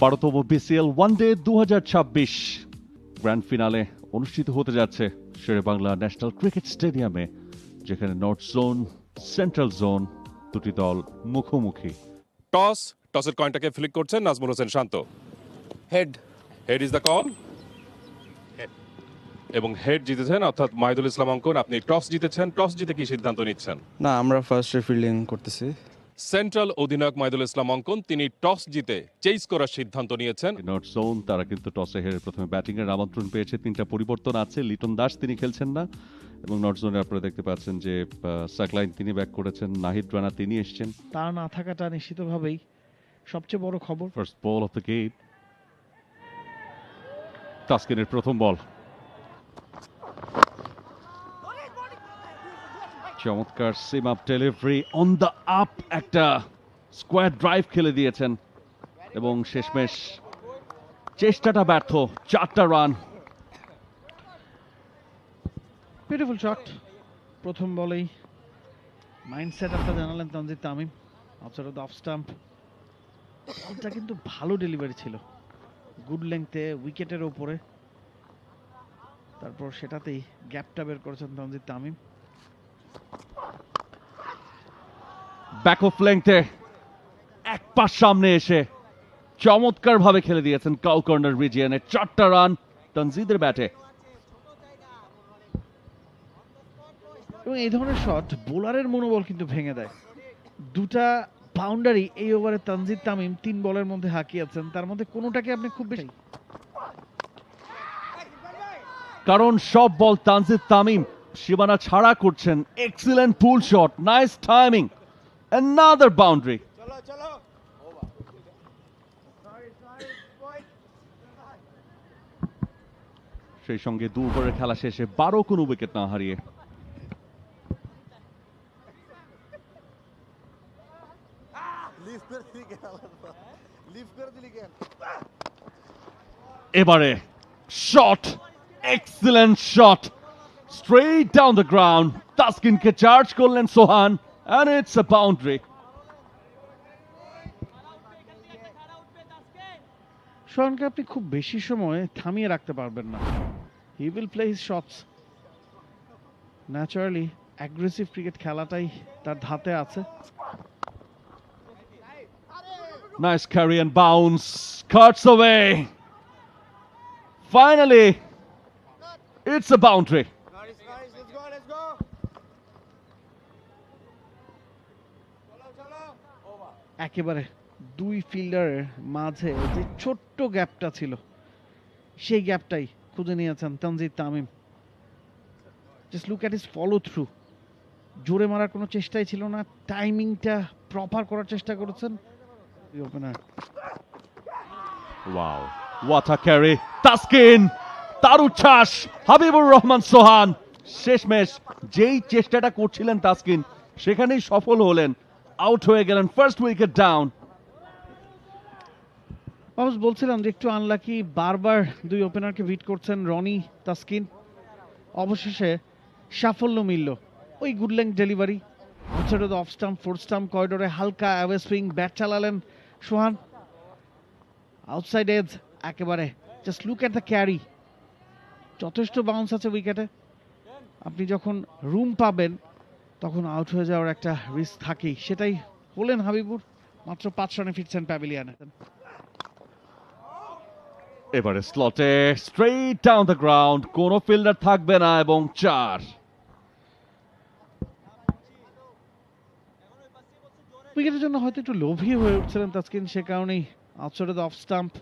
12তম BCL one day 2026 grand finale অনুষ্ঠিত হতে যাচ্ছে শেরেবাংলা ন্যাশনাল ক্রিকেট স্টেডিয়ামে, যেখানে নর্থ জোন, সেন্ট্রাল জোন দুটি দল মুখোমুখি। টসের কয়েনটাকে ফ্লিক করছেন নাজমুল হোসেন শান্ত। হেড ইজ দ্য কল এবং হেড জিতেছেন, অর্থাৎ মাহিদুল ইসলাম অঙ্কন আপনি টস জিতেছেন। টস জিতে কি সিদ্ধান্ত নিচ্ছেন? না, আমরা ফার্স্টে ফিল্ডিং করতেছি। সেন্ট্রাল অধিনায়ক মাহিদুল ইসলাম অঙ্কন তিনি টস জিতে চেজ করার সিদ্ধান্ত নিয়েছেন। নর্থ জোন তারা কিন্তু টসে হেরে প্রথমে ব্যাটিং এর আমন্ত্রণ পেয়েছে। 3টা পরিবর্তন আছে, লিটন দাস তিনি খেলছেন না, এবং নর্থ জোনে আপনারা দেখতে পাচ্ছেন যে সাকলাইন তিনি ব্যাক করেছেন, নাহিদ রানা তিনি এসেছেন। তার না থাকাটা নিশ্চিতভাবেই সবচেয়ে বড় খবর। First ball of the game, তাসকিনের প্রথম বল, চমৎকার seam up delivery, on the up একটা স্কোয়ার ড্রাইভ খেলে দিয়েছেন, এবং শেষমেশ চেষ্টাটা ব্যর্থ। 4টা রান। Beautiful shot. প্রথম বলেই মাইন্ডসেট আপটা জানালেন Tanzid Tamim. Outside of the off stump, বলটা কিন্তু ভালো ডেলিভারি ছিল, গুড লেংথে, উইকেটের ওপরে। তারপর সেটাতেই গ্যাপটা বের করেছেন তানজিদ তামিম। ব্যাক অফ লেংথে এক পাশ সামনে এসে চমৎকার ভাবে খেলে দিয়েছেন কাউ কর্নার রিজিয়নে। 4টা রান তানজিদের ব্যাটে। এবং এই ধরনের শট বোলারের মনোবল কিন্তু ভেঙে দেয়। দুটা বাউন্ডারি এই ওভারে তানজিদ তামিম 3 বলের মধ্যে হাঁকিয়েছেন, তার মধ্যে কোনোটাকে আপনি খুব বেশি, কারণ সব বল তানজিদ তামিম সীমানা ছাড়া করছেন। এক্সিলেন্ট পুল shot, nice timing, another boundary. সেই সঙ্গে 2 ওভারের খেলা শেষে 12 কোনো উইকেট না হারিয়ে এবারে shot, excellent shot, straight down the ground. তাসকিনকে চার্জ করলেন Sohan, and it's a boundary. সোহানকে আপনি খুব বেশি সময় থামিয়ে রাখতে পারবেন না। He will play his shots. Naturally aggressive cricket খেলাটাই তার ধাতে আছে। Nice carry and bounce, cuts away. Finally, it's a boundary. একেবারে 2 ফিল্ডারের মাঝে যে ছোট্ট গ্যাপটা ছিল, সেই গ্যাপটাই খুঁজে নিয়েছেন Tanzid Tamim. Just look at his follow through. জোরে মারার কোনো চেষ্টাই ছিল না, টাইমিংটা প্রপার করার চেষ্টা করেছেন opener. Wow, what a carry. Taskin, তার উচ্ছ্বাস, হাবিবুর রহমান সোহান। শেষমেশ যেই চেষ্টাটা করছিলেন তাসকিন, সেখানেই সফল হলেন, আউট হয়ে গেলেন, ফার্স্ট উইকেট ডাউন। বলছিলাম যে একটু আনলাকি, বারবার 2 ওপেনারকে বিট করছেন রনি, তাসকিন। অবশেষে সাফল্য মিলল। ওই good length delivery, outside of the off stump, 4 stump করিডোরে হালকা অ্যাওয়ে সুইং, ব্যাট চালালেন সোহান। আউটসাইড এজ একেবারে, just look at the carry. যথেষ্ট বাউন্স আছে উইকেটে। আপনি যখন রুম পাবেন তখন আউট হয়ে যাওয়ার একটা রিস্ক থাকেই, সেটাই হলেন হাবিবুর। মাত্র 5 রানে ফিরছেন প্যাভিলিয়নে। এবারে স্লটে, স্ট্রেট ডাউন দ্য গ্রাউন্ড, কোনো ফিল্ডার থাকবে না, এবং 4। উইকেটের জন্য হয়তো একটু লোভী হয়ে উঠছিলেন তাসকিন, সে কারণেই outside of the off stump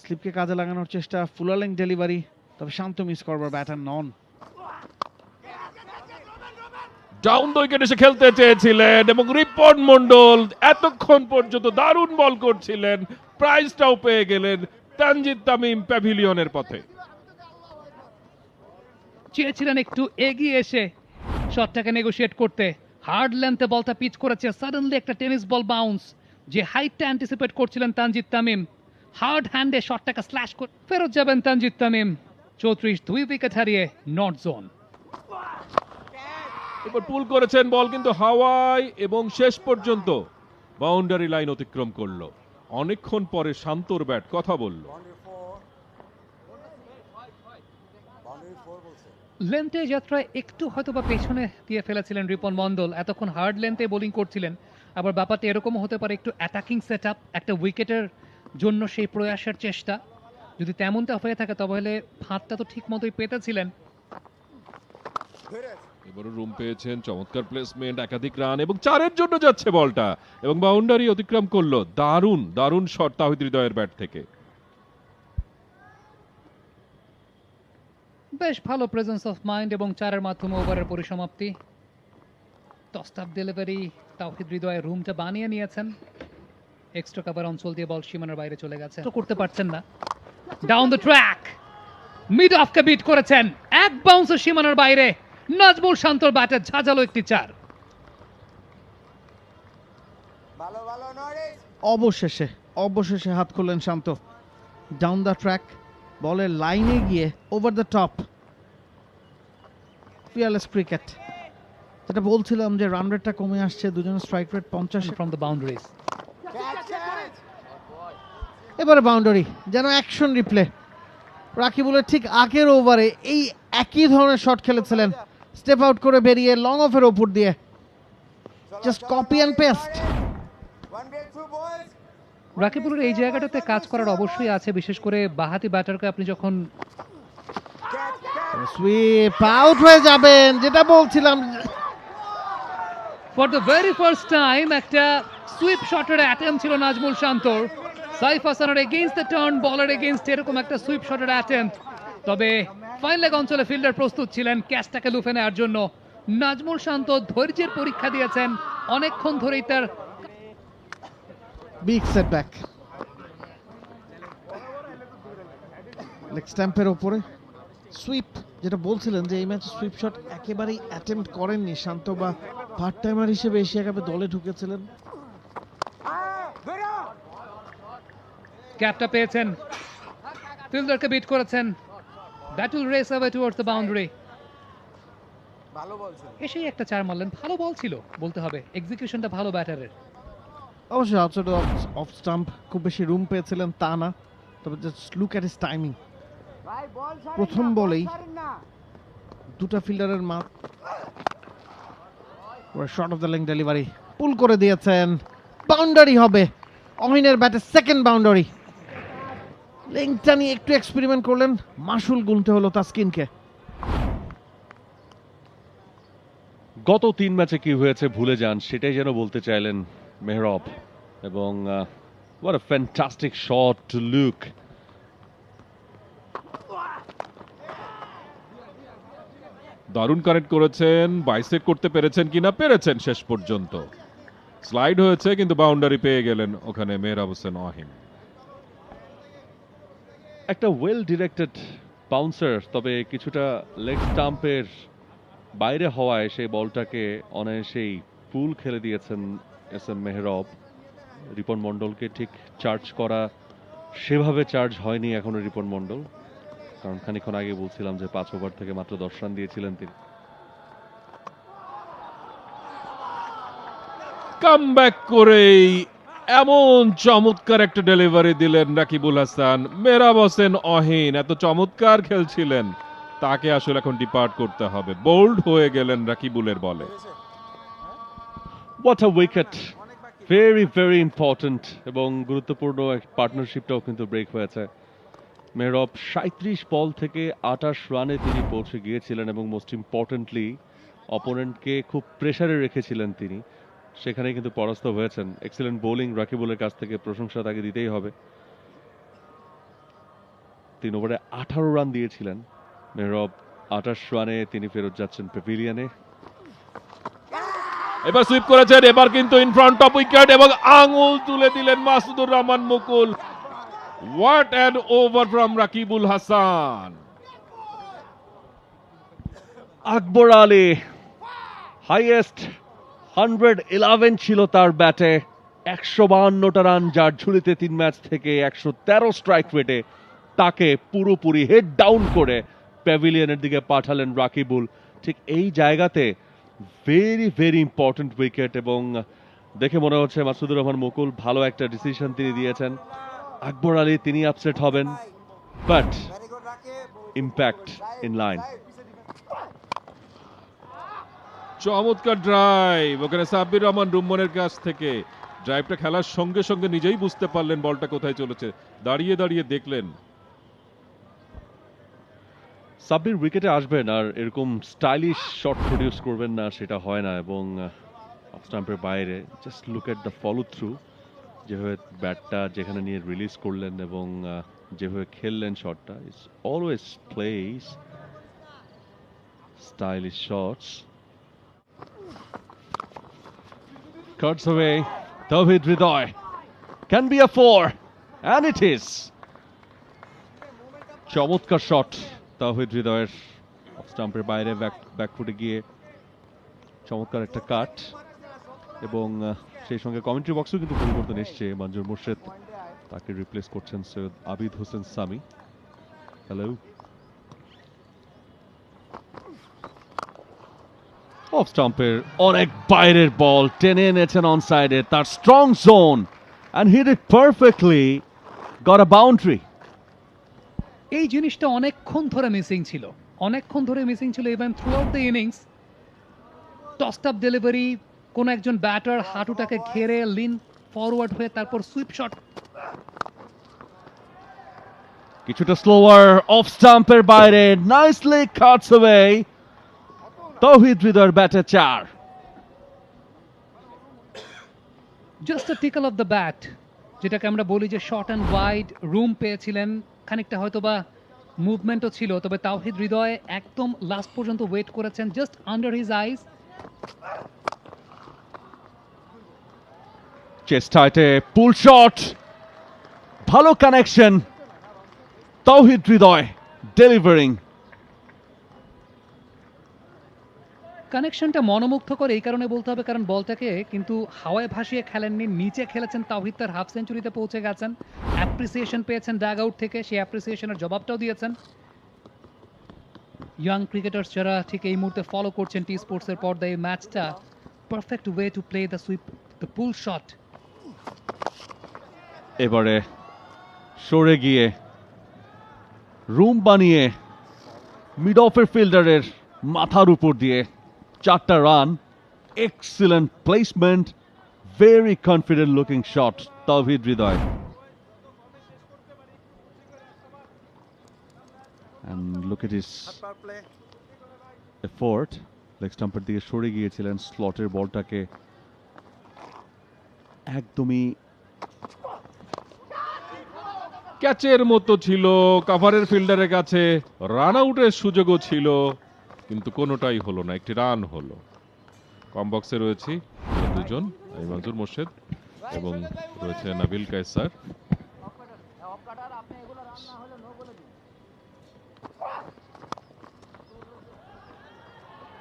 স্লিপকে কাজে লাগানোর চেষ্টা, ফুলার লেংথ ডেলিভারি, তবে শান্ত মিস করবার ব্যাটার নন। ডাউন দ্য উইকেট এসে খেলতে চেয়েছিলেন এবং রিপন মন্ডল এতক্ষণ পর্যন্ত দারুণ বল করছিলেন, প্রাইজটাও পেয়ে গেলেন। তানজিদ তামিম প্যাভিলিয়নের পথে। চেয়েছিলেন একটু এগিয়ে এসে শটটাকে নেগোশিয়েট করতে, হার্ড লেন্থে বলটা পিচ করেছে, সাডেনলি একটা টেনিস বল বাউন্স, যে হাইটটা অ্যান্টিসিপেট করছিলেন তানজিদ তামিম, হার্ড হ্যান্ডে শটটাকে স্ল্যাশ করে ফেরত যাবেন তানজিদ তামিম। 34, 2 উইকেট হারিয়ে নর্থ জোন। এবার পুল করেছেন বল কিন্তু হাওয়ায়, এবং শেষ পর্যন্ত বাউন্ডারি লাইন অতিক্রম করলো। অনেকক্ষণ পরে শান্তর ব্যাট কথা বলল। লেন্থে যাত্রায় একটু হয়তোবা পেছনে দিয়ে ফেলেছিলেন রিপন মন্ডল, এতক্ষণ হার্ড লেন্থে বোলিং করছিলেন। আবার ব্যাপারটা এরকমও হতে পারে একটু অ্যাটাকিং সেট আপ, একটা উইকেটের জন্য সেই প্রয়াসের চেষ্টা। যদি তেমনটা হয়ে থাকে তবে হলে ফাঁদটা তো ঠিক মতোই পেতেছিলেন। এবারও রুম পেয়েছেন, চমৎকার প্লেসমেন্ট, একাধিক রান এবং 4-এর জন্য যাচ্ছে বলটা এবং বাউন্ডারি অতিক্রম করলো। দারুণ দারুণ শট তাওহিদ হৃদয়ের ব্যাট থেকে। বেশ ভালো প্রেজেন্স অফ মাইন্ড এবং 4-এর মাধ্যমে ওভারের পরিসমাপ্তি। টস্টাপ ডেলিভারি, তাওহিদ হৃদয় রুমটা বানিয়ে নিয়েছেন। এক্সট্রা কভার অঞ্চল দিয়ে বল সীমানার বাইরে চলে গেছে, তো করতে পারছেন না। ডাউন দ্য ট্র্যাক মিড অফকে বিট করেছেন, এক বাউন্সে সীমানার বাইরে। নাজমুল শান্তর ব্যাটে ঝাঁঝালো একটি 4। অবশেষে হাত খুললেন শান্ত। ডাউন দ্য ট্র্যাক, বলের লাইনে গিয়ে over the top. Fearless cricket, যেটা বলছিলাম যে রান রেটটা কমে আসছে, দুজনের strike rate 50 from the boundaries. এবারে বাউন্ডারি, যেন অ্যাকশন রিপ্লে। রাকিবুলের ঠিক আগের ওভারে এই একই ধরনের শট খেলেছিলেন, স্টেপ আউট করে বেরিয়ে লং অফের ওপর দিয়ে, জাস্ট কপি অ্যান্ড পেস্ট। রাকিবুলের এই জায়গাটাতে কাজ করার অবশ্যই আছে, বিশেষ করে বাহাতি ব্যাটারকে আপনি যখন সুইপ আউট হয়ে যাবেন, যেটা বলছিলাম। For the very first time একটা সুইপ শটের অ্যাটেম্প ছিল নাজমুল শান্তর। সাইফ হাসানের এগেইনস্ট দ্য টার্ন বলার এগেইনস্ট এরকম একটা সুইপ শটের অ্যাটেম্প, তবে ফাইন লেগ অঞ্চলে ফিল্ডার প্রস্তুত ছিলেন ক্যাচটাকে লুফে নেওয়ার জন্য। নাজমুল শান্ত ধৈর্যের পরীক্ষা দিয়েছেন, অনেকক্ষণ ধরেই তার বিগ সেটব্যাক। লেগ স্ট্যাম্পের ওপরে সুইপ, যেটা বলছিলেন যে এই ম্যাচে সুইপ শট একেবারেই অ্যাটেম্প্ট করেননি শান্ত, বা পার্ট টাইমার হিসেবে এশিয়া কাপে দলে ঢুকেছিলেন। ক্যাপটা পেয়েছেন, ফিল্ডারকে বিট করেছেন। That will race away towards the boundary. এসেই একটা 4 মারলেন, ভালো বল ছিল বলতে হবে, এক্সিকিউশনটা ভালো ব্যাটারের। অবশ্যই আউটসাইড অফ স্টাম্প, খুব বেশি রুম পেয়েছিলেন তা না, তবে just look at his timing. প্রথম বলেই দুটা ফিল্ডারের short of the leg delivery pull করে দিয়েছেন, বাউন্ডারি হবে। অহিনের ব্যাটে সেকেন্ড বাউন্ডারি। লেংটা নিয়ে একটু এক্সপেরিমেন্ট করলেন, মাসুল গুনতে হলো তাসকিনকে। গত 3 ম্যাচে কি হয়েছে ভুলে যান, সেটাই যেন বলতে চাইলেন মেহরব। এবং what a fantastic shot to Luke. দারুণ কানেক্ট করেছেন, বাইসেট করতে পেরেছেন কিনা, পেরেছেন শেষ পর্যন্ত। স্লাইড হয়েছে কিন্তু বাউন্ডারি পেয়ে গেলেন ওখানে মেহরাব হোসেন অহিন। একটা ওয়েল ডিরেক্টেড বাউন্সার, তবে কিছুটা লেগ স্টাম্পের বাইরে হওয়ায় সেই বলটাকে অনায়াসেই পুল খেলে দিয়েছেন এস এম মেহরব। রিপন মন্ডলকে ঠিক চার্জ করা সেভাবে চার্জ হয়নি এখনো রিপন মন্ডল, কারণ খানিকক্ষণ আগে বলছিলাম যে 5 ওভার থেকে মাত্র 10 রান দিয়েছিলেন তিনি। কামব্যাক করেই এমন চমৎকার একটা ডেলিভারি দিলেন রাকিবুল হাসান। মেহরাব হোসেন অহিন এত চমৎকার খেলছিলেন, তাকে আসলে এখন ডিপার্ট করতে হবে। বোল্ড হয়ে গেলেন রাকিবুলের বলে। What a wicket, very very important এবং গুরুত্বপূর্ণ পার্টনারশিপটাও কিন্তু ব্রেক হয়েছে। মেহরব 37 বল থেকে 28 রানে তিনি পৌঁছে গিয়েছিলেন এবং মোস্ট ইম্পর্টেন্টলি অপোনেন্টকে খুব প্রেসারে রেখেছিলেন তিনি, সেখানে কিন্তু পরাস্ত হয়েছেন। এক্সিলেন্ট বোলিং রাকিবুলের কাছ থেকে প্রশংসা তাকে দিতেই হবে। 3 ওভারে 18 রান দিয়েছিলেন মেহরব, 28 রানে তিনি ফেরত যাচ্ছেন প্যাভিলিয়নে। এবার সুইপ করেছেন, এবার কিন্তু ইন ফ্রন্ট অফ উইকেট এবং আঙুল তুলে দিলেন Masudur Rahman Mukul. What an over from Rakibul Hasan. Akbar Ali highest 111 ছিল তার ব্যাটে, 152টা রান যার ঝুলিতে 3 ম্যাচ থেকে 113 স্ট্রাইক রেটে তাকে পুরোপুরি হেড ডাউন করে প্যাভিলিয়নের দিকে পাঠালেন রাকিবুল। ঠিক এই জায়গাতে ভেরি ভেরি ইম্পর্টেন্ট উইকেট এবং দেখে মনে হচ্ছে মাসুদুর রহমান মুকুল ভালো একটা ডিসিশন তিনি দিয়েছেন। আকবর আলী তিনি আপসেট হবেন, বাট ইম্প্যাক্ট ইন লাইন। চমৎকার ড্রাইভ ওখানে সাব্বির রহমান রুম্মনের কাছ থেকে। ড্রাইভটা খেলার সঙ্গে সঙ্গে নিজেই বুঝতে পারলেন বলটা কোথায় চলেছে, দাঁড়িয়ে দাঁড়িয়ে দেখলেন। সাব্বির উইকেটে আসবেন আর এরকম স্টাইলিশ শট প্রডিউস করবেন না, সেটা হয় না। এবং অফ স্টাম্পের বাইরে just look at the follow through, যেভাবে ব্যাটটা যেখানে নিয়ে রিলিজ করলেন এবং যেভাবে খেললেন শটটা, it's always plays stylish shots. Cuts away, Tawhid Hridoy can be a 4 and it is. চমৎকার শট তাওহিদ হৃদয়ের, অফ স্টাম্পের বাইরে ব্যাকফুটে গিয়ে চমৎকার একটা কাট। এবং সেই সঙ্গে কমেন্ট্রি বক্সেও কিন্তু পরিবর্তন এসছে। মঞ্জুর মুর্শেদ তাকে রিপ্লেস করছেন সৈয়দ আবিদ হোসেন সামি। হ্যালো। অফ স্টাম্পের অনেক বাইরের বল টেনে এনেছেন অন সাইডে, তার strong zone and hit it perfectly, got a boundary. এই জিনিসটা অনেকক্ষণ ধরে মিসিং ছিল, even through out the innings. টসড up delivery, কোন একজন ব্যাটার হাঁটুটাকে ঘেরে লিন ফরওয়ার্ড হয়ে তারপর সুইপ শট। কিছুটা স্লোয়ার, অফ স্টাম্পের বাইরে, নাইসলি কাটস অ্যাওয়ে। তাওহিদ হৃদয়ের ব্যাটে 4। Just a tickle of the bat, যেটাকে আমরা বলি যে শর্ট অ্যান্ড ওয়াইড রুম পেয়েছিলেন, খানিকটা হয়তোবা মুভমেন্টও ছিল, তবে তাওহিদ হৃদয় একদম লাস্ট পর্যন্ত ওয়েট করেছেন, just under his eyes. Chest হাইটে পুল শট, ভালো কানেকশন, তাওহিদ হৃদয় ডেলিভারিং। কানেকশনটা মনোমুগ্ধকর এই কারণে বলতে হবে, কারণ বলটাকে কিন্তু হাওয়ায় ভাসিয়ে খেলেননি, নিচে খেলেছেন। তাওহিদ তার হাফ সেঞ্চুরিতে পৌঁছে গেছেন, অ্যাপ্রিসিয়েশন পেয়েছেন ড্যাগ আউট থেকে, সেই অ্যাপ্রিসিয়েশনের জবাবটাও দিয়েছেন। ইয়াং ক্রিকেটার্স যারা ঠিক এই মুহূর্তে ফলো করছেন টি স্পোর্টসের পর্দায় এই ম্যাচটা, perfect way to play the sweep, the pool shot. এবারে সরে গিয়ে রুম বানিয়ে মিড অফের ফিল্ডারের মাথার উপর দিয়ে 4টা রান। Excellent placement, very confident looking shot Towhid Hridoy. And look at his effort. Leg স্টাম্পের দিকে সরে গিয়েছিলেন, স্লটের বলটাকে একদমই ক্যাচের মতো ছিল, কাভারের ফিল্ডারের কাছে রান আউটের সুযোগও ছিল, কিন্তু কোনোটাই হলো না। একটি রান হলো। কম বক্সে রয়েছি দুজন, মঞ্জুর মোর্শেদ এবং রয়েছে নাবিল কায়সার।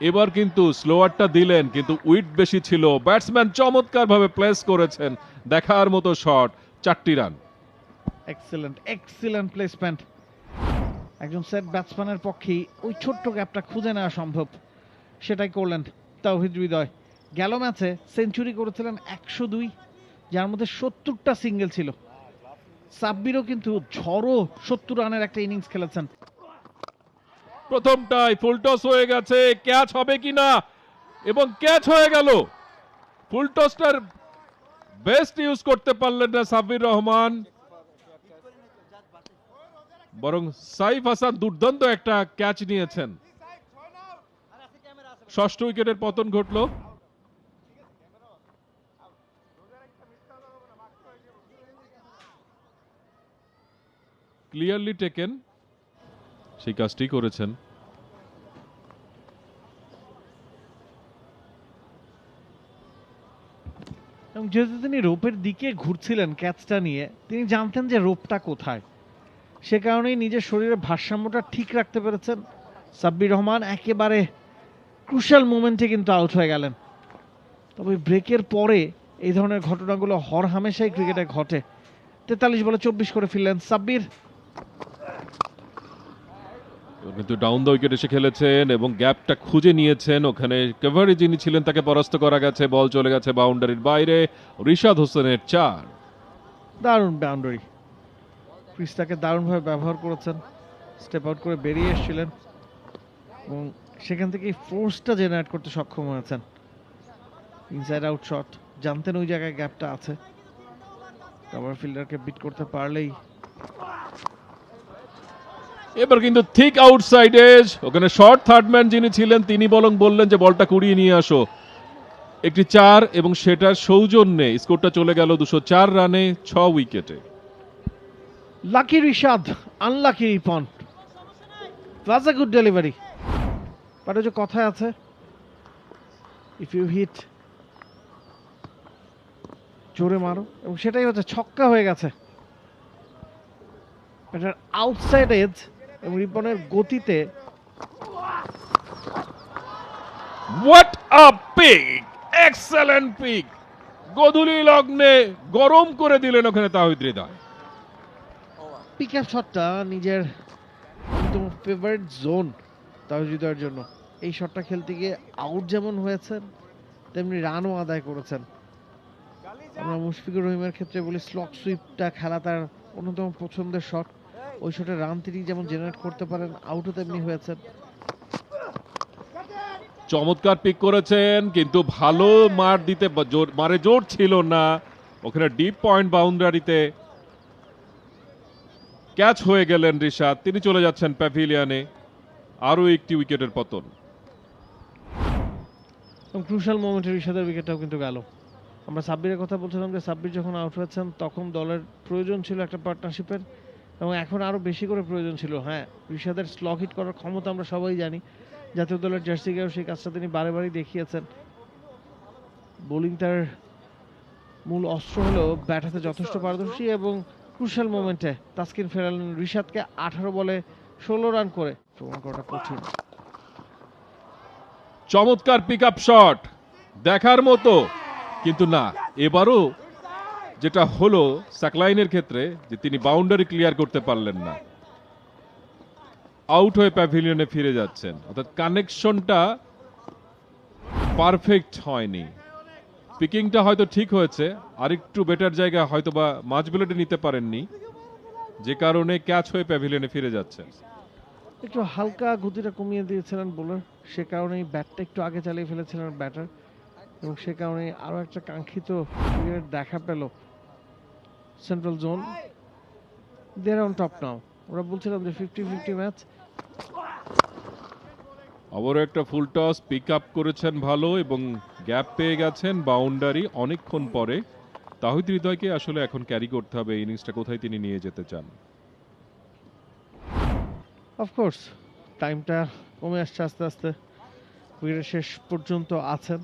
এবার কিন্তু স্লোয়ারটা দিলেন, কিন্তু উইড বেশি ছিল। ব্যাটসম্যান চমৎকার ভাবে প্লেস করেছেন, দেখার মতো শট, 4টি রান। Excellent placement. একজন সেট ব্যাটসম্যানের পক্ষেই ওই ছোট্ট গ্যাপটা খুঁজে নেওয়া সম্ভব, সেটাই করলেন তাওহিদ হৃদয়। গেল ম্যাচে সেঞ্চুরি করেছিলেন 102, যার মধ্যে 70টা সিঙ্গেল ছিল। সাব্বিরও কিন্তু ঝড়ো 70 রানের একটা ইনিংস খেলেছেন। প্রথমটাই ফুল টস হয়ে গেছে, ক্যাচ হবে কিনা, এবং ক্যাচ হয়ে গেল। ফুল টসটার বেস্ট ইউজ করতে পারলেন না সাব্বির রহমান, বরং সাইফ হাসান দুর্দান্ত একটা ক্যাচ নিয়েছেন। 6ষ্ঠ উইকেটের পতন ঘটল। ক্লিয়ারলি টেকেন, সেই কাজটি করেছেন। এবং যেহেতু তিনি রোপের দিকে ঘুরছিলেন ক্যাচটা নিয়ে, তিনি জানতেন যে রোপটা কোথায়, সে কারণেই নিজের শরীরের ভারসাম্যটা ঠিক রাখতে পেরেছেন। সাব্বির রহমান একেবারে ক্রুশাল মোমেন্টে কিন্তু আউট হয়ে গেলেন। তবে ব্রেকের পরে এই ধরনের ঘটনাগুলো হরহামেশাই ক্রিকেটে ঘটে। 43 বলে 24 করে ফিরলেন সাব্বির। কিন্তু ডাউন দ্য উইকেট এসে খেলেছেন এবং গ্যাপটা খুঁজে নিয়েছেন। ওখানে কভারে যিনি ছিলেন তাকে পরাস্ত করা গেছে, বল চলে গেছে বাউন্ডারির বাইরে। রিশাদ হোসেনের 4। দারুণ বাউন্ডারি, ক্রিসটাকে দারুণভাবে ব্যবহার করেছেন, স্টেপ আউট করে বেরিয়ে এসেছিলেন এবং সেখান থেকে ফোর্সটা জেনারেট করতে সক্ষম হয়েছেন। ইনসাইড আউট শট, জানতেন ওই জায়গায় গ্যাপটা আছে, কভার ফিল্ডারকে বিট করতে পারলেই। এবার কিন্তু ঠিক আউটসাইড এজ, ওখানে শর্ট থার্ড ম্যান যিনি ছিলেন তিনি বরং বললেন যে বলটা কুড়িয়ে নিয়ে আসো। একটি 4 এবং সেটার সৌজন্যে স্কোরটা চলে গেল 204 রানে 6 উইকেটে। Lucky Rishad, unlucky Ripon. Was a good delivery, but ওই যে কথায় আছে, ইফ ইউ হিট জোরে মারো, এবং সেটাই হচ্ছে, ছক্কা হয়ে গেছে। এটার আউটসাইড এজ এবং রিপনের গতিতে what a pick, excellent pick. গধূলি লগ্নে গরম করে দিলেন ওখানে তাহিদ হৃদয়। পিক আপ শটটা নিজের অন্যতম ফেভারিট জোন তাহিদ হৃদয়ের জন্য। এই শটটা খেলতে গিয়ে আউট যেমন হয়েছেন তেমনি রানও আদায় করেছেন। আমরা মুশফিকুর রহিমের ক্ষেত্রে বলি স্লক সুইপটা খেলা তার অন্যতম পছন্দের শট। ওই শটে রান তিনি যেমন জেনারেট করতে পারেন, আউটও তেমনি হয়েছেন। চমৎকার পিক করেছেন, কিন্তু ভালো মার দিতে মারে জোর ছিল না। ওখানে ডিপ পয়েন্ট বাউন্ডারিতে ক্যাচ হয়ে গেলেন রিশাদ, তিনি চলে যাচ্ছেন প্যাভিলিয়নে। আরো একটি উইকেটের পতন। ক্রুশাল মোমেন্টে রিশাদের উইকেটটাও কিন্তু গেল। আমরা সাব্বিরের কথা বলছিলাম যে সাব্বির যখন আউট হয়েছেন তখন দলের প্রয়োজন ছিল একটা পার্টনারশিপের, এবং এখন আরও বেশি করে প্রয়োজন ছিল। হ্যাঁ, রিশাদের স্লক হিট করার ক্ষমতা আমরা সবাই জানি, জাতীয় দলের জার্সি গায়েও সেই কাজটা তিনি বারে বারেই দেখিয়েছেন। বোলিং তার মূল অস্ত্র হলেও ব্যাট হাতে যথেষ্ট পারদর্শী, এবং ক্রুশাল মোমেন্টে তাসকিন ফেরালেন রিশাদকে 18 বলে 16 রান করে। প্রমাণ করাটা কঠিন। চমৎকার পিক আপ শট, দেখার মতো, কিন্তু না, এবারও যেটা হলো সাকলাইনের ক্ষেত্রে যে তিনি বাউন্ডারি ক্লিয়ার করতে পারলেন না, আউট হয়ে প্যাভিলিয়নে ফিরে যাচ্ছেন। অর্থাৎ কানেকশনটা পারফেক্ট হয়নি। পিকিংটা হয়তো ঠিক হয়েছে, আরেকটু বেটার জায়গা হয়তো বা মাঝ বুলেটে নিতে পারেননি, যে কারণে ক্যাচ হয়ে প্যাভিলিয়নে ফিরে যাচ্ছে। একটু হালকা গতিটা কমিয়ে দিয়েছিলেন বোলার, সে কারণেই ব্যাটটা একটু আগে চালিয়ে ফেলেছিলেন ব্যাটার, এবং সে কারণে আরো একটা কাঙ্ক্ষিত উইকেট দেখা পেল central zone. There on top now. আমরা বলছিলাম যে 50-50 ম্যাচ। আবারও একটা ফুল টস, পিক আপ করেছেন ভালো এবং গ্যাপ পেয়ে গেছেন বাউন্ডারি অনেকক্ষণ পরে। তাহিদ হৃদয়কে আসলে এখন ক্যারি করতে হবে এই ইনিংসটা, কোথায় তিনি নিয়ে যেতে চান। অফকোর্স টাইমটা কমে আসছে আস্তে আস্তে, উইকেটের শেষ পর্যন্ত আছেন,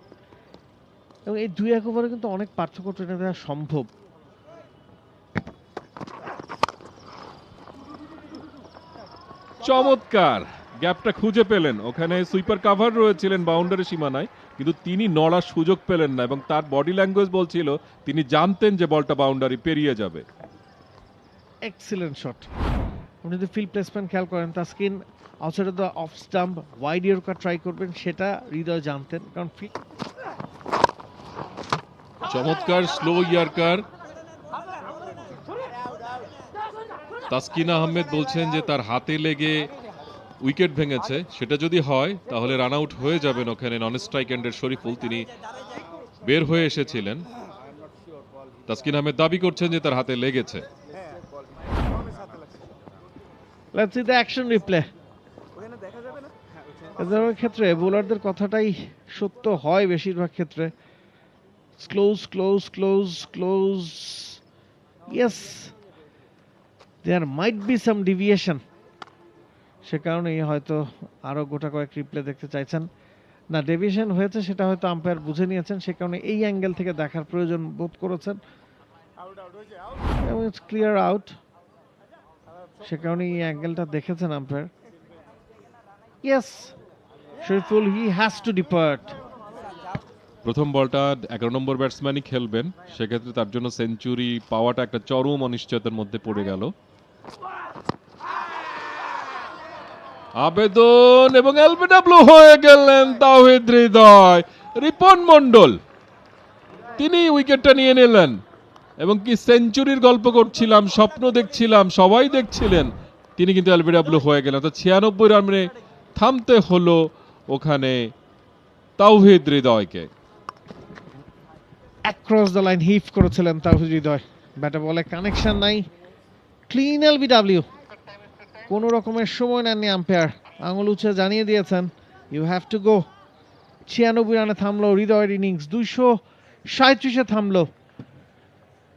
এবং এই 2-1 ওভারে কিন্তু অনেক পার্থক্য টেনে দেওয়া সম্ভব। চমৎকার গ্যাপটা খুঁজে পেলেন, ওখানে সুইপার কাভার রয়েছিলেন বাউন্ডারি সীমানায়, কিন্তু তিনি নড়ার সুযোগ পেলেন না, এবং তার বডি ল্যাঙ্গুয়েজ বলছিল তিনি জানতেন যে বলটা বাউন্ডারি পেরিয়ে যাবে। Excellent shot. আপনি যদি ফিল্ড প্লেসমেন্ট খেয়াল করেন, Taskin outside of the off stump wide yorker try করবেন, সেটা হৃদয় জানতেন, কারণ চমৎকার স্লো ইয়ার্কার। তাসকিন আহমেদ বলছেন যে তার হাতে লেগে উইকেট ভেঙেছে, সেটা যদি হয় তাহলে রান আউট হয়ে যাবেন ওখানে নন স্ট্রাইক এন্ডের শরীফুল, তিনি বের হয়ে এসেছিলেন। তাসকিন আহমেদ দাবি করছেন যে তার হাতে লেগেছে। Let's see the action replay. এ ধরনের ক্ষেত্রে বোলারদের কথাটাই সত্য হয় বেশিরভাগ ক্ষেত্রে। Close close close close, yes there might be some deviation. সে কারণেই হয়তো আরো গোটা কয়েক রিপ্লে দেখতে চাইছেন। না, ডেভিয়েশন হয়েছে সেটা হয়তো আম্পায়ার বুঝে নিয়েছেন, সে কারণে এই অ্যাঙ্গেল থেকে দেখার প্রয়োজন বোধ করেছেন, এবং ইটস ক্লিয়ার আউট। সে কারণে এই অ্যাঙ্গেলটা দেখেছেন umpire. Yes, Shoriful he has to depart. প্রথম বলটা 11 নম্বর ব্যাটসম্যানই খেলবেন, সেক্ষেত্রে তার জন্য সেঞ্চুরি পাওয়াটা একটা চরম অনিশ্চয়তার মধ্যে পড়ে গেল। আবেদন এবং এলবিডব্লিউ হয়ে গেলেন তাওহিদ হৃদয়। রিপন মন্ডল তিনি উইকেটটা নিয়ে নিলেন এবং কি সেঞ্চুরির গল্প করছিলাম, স্বপ্ন দেখছিলাম, সবাই দেখছিলেন, তিনি কিন্তু এলবিডব্লিউ হয়ে গেলেন। তো 96 রানে থামতে হলো ওখানে তাওহিদ হৃদয়কে। অ্যাক্রস দ্য লাইন হিফ করেছিলেন তাওহিদ হৃদয়, ব্যাটে বলে কানেকশন নাই, ক্লিন এলবিডব্লিউ। কোনো রকমের সময় নেননি আম্পায়ার, আঙুল উঁচে জানিয়ে দিয়েছেন ইউ হ্যাভ টু গো। 96 রানে থামলো হৃদয়ের ইনিংস, 237-এ থামলো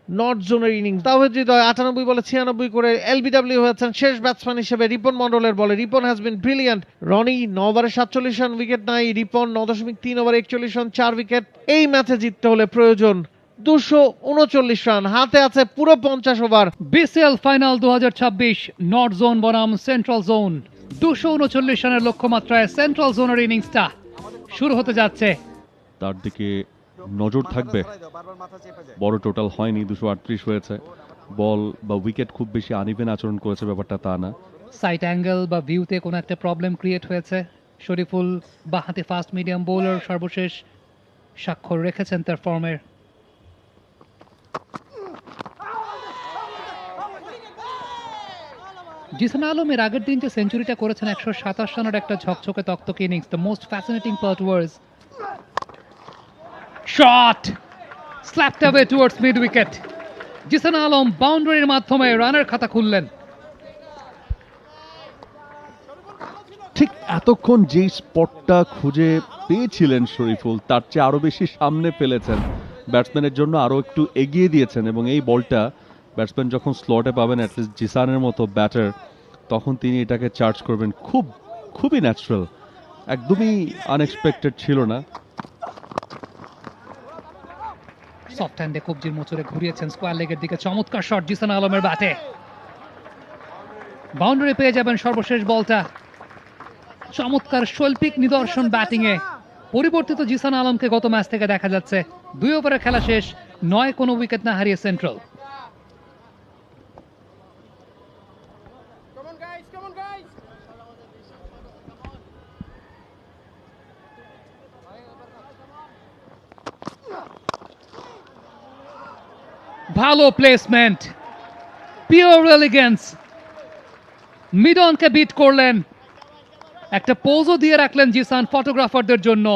নর্থ জোনের ইনিংস। তাওহিদ হৃদয় 98 বলে 96 করে এলবিডব্লিউ হয়েছেন শেষ ব্যাটসম্যান হিসেবে রিপন মন্ডলের বলে। Ripon has been brilliant. Rony 9 ওভারে 47 রান, উইকেট নাই। রিপন 9.3 ওভারে 41 রান, 4 উইকেট। এই ম্যাচে জিততে হলে প্রয়োজন 239 রান, হাতে আছে পুরো 50 over. BCL final 2026, north zone বনাম সেন্ট্রাল জোন। 239 রানের লক্ষ্যমাত্রায় সেন্ট্রাল জোনের ইনিংসটা শুরু হতে যাচ্ছে। তার দিকে নজর থাকবে। বড় টোটাল হয়নি, 238 হয়েছে। বল বা উইকেট খুব বেশি আনইভেন আচরণ করেছে ব্যাপারটা তা না। সাইট অ্যাঙ্গেল বা ভিউতে কোনো একটা প্রবলেম ক্রিয়েট হয়েছে। শরীফুল বাঁহাতি ফাস্ট মিডিয়াম বোলার সর্বশেষ স্বাক্ষর রেখেছেন তার ফর্মের। জিসান আলমের আগের দিন যে সেঞ্চুরিটা করেছেন 127 রানের একটা ঝকঝকে তকতকে innings. The most fascinating part was shot slapped away towards mid wicket. Zisan Alam বাউন্ডারির মাধ্যমে রানের খাতা খুললেন। ঠিক এতক্ষণ যেই স্পটটা খুঁজে পেয়েছিলেন শরীফুল, তার চেয়ে আরো বেশি সামনে ফেলেছেন, ব্যাটসম্যানের জন্য আরো একটু এগিয়ে দিয়েছেন। এবং এই বলটা ব্যাটসম্যান যখন স্লটে পাবেন অ্যাটলিস্ট জিসানের মতো ব্যাটার, তখন তিনি এটাকে চার্জ করবেন। খুবই ন্যাচারাল, একদমই আনএক্সপেক্টেড ছিল না। সফট হ্যান্ডে কবজির মোচড়ে ঘুরিয়েছেন স্কোয়ার লেগের দিকে, চমৎকার শট জিসান আলমের ব্যাটে। বাউন্ডারি পেয়ে যাবেন সর্বশেষ বলটা। চমৎকার শৈল্পিক নিদর্শন ব্যাটিং এ। পরিবর্তিত জিসান আলমকে গত ম্যাচ থেকে দেখা যাচ্ছে। 2 ওভারে খেলা শেষ, 9 কোনো উইকেট না হারিয়ে সেন্ট্রাল। ভালো প্লেসমেন্ট, পিওর এলিগেন্স। মিডনকে বিট করলেন, একটা পোজও দিয়ে রাখলেন জিসান ফটোগ্রাফারদের জন্য।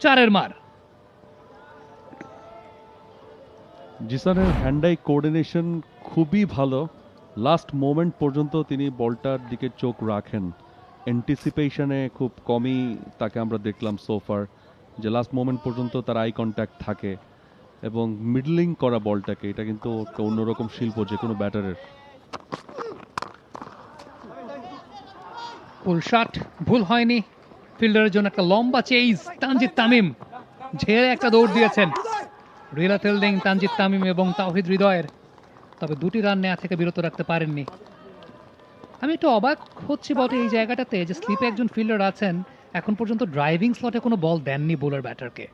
4-এর মার। জিসানের হ্যান্ড আই কোঅর্ডিনেশন খুবই ভালো। লাস্ট মোমেন্ট পর্যন্ত তিনি বলটার দিকে চোখ রাখেন। অ্যান্টিসিপেশনে খুব কমই তাকে আমরা দেখলাম সোফার, যে লাস্ট মোমেন্ট পর্যন্ত তার আই কন্ট্যাক্ট থাকে এবং মিডলিং করা বলটাকে, এটা কিন্তু একটা অন্যরকম শিল্প যে কোনো ব্যাটারের। ফুল শট ভুল হয়নি। ফিল্ডারের জন্য একটা লম্বা চেইজ, তানজিদ তামিম ঝেড়ে একটা দৌড় দিয়েছেন। রিলা ফিল্ডিং তানজিদ তামিম এবং তাওহিদ হৃদয়ের, তবে 2টি রান নেওয়া থেকে বিরত রাখতে পারেননি। আমি একটু অবাক হচ্ছি বটে এই জায়গাটাতে যে স্লিপে একজন ফিল্ডার আছেন, এখন পর্যন্ত ড্রাইভিং স্লটে কোনো বল দেননি বোলার ব্যাটারকে।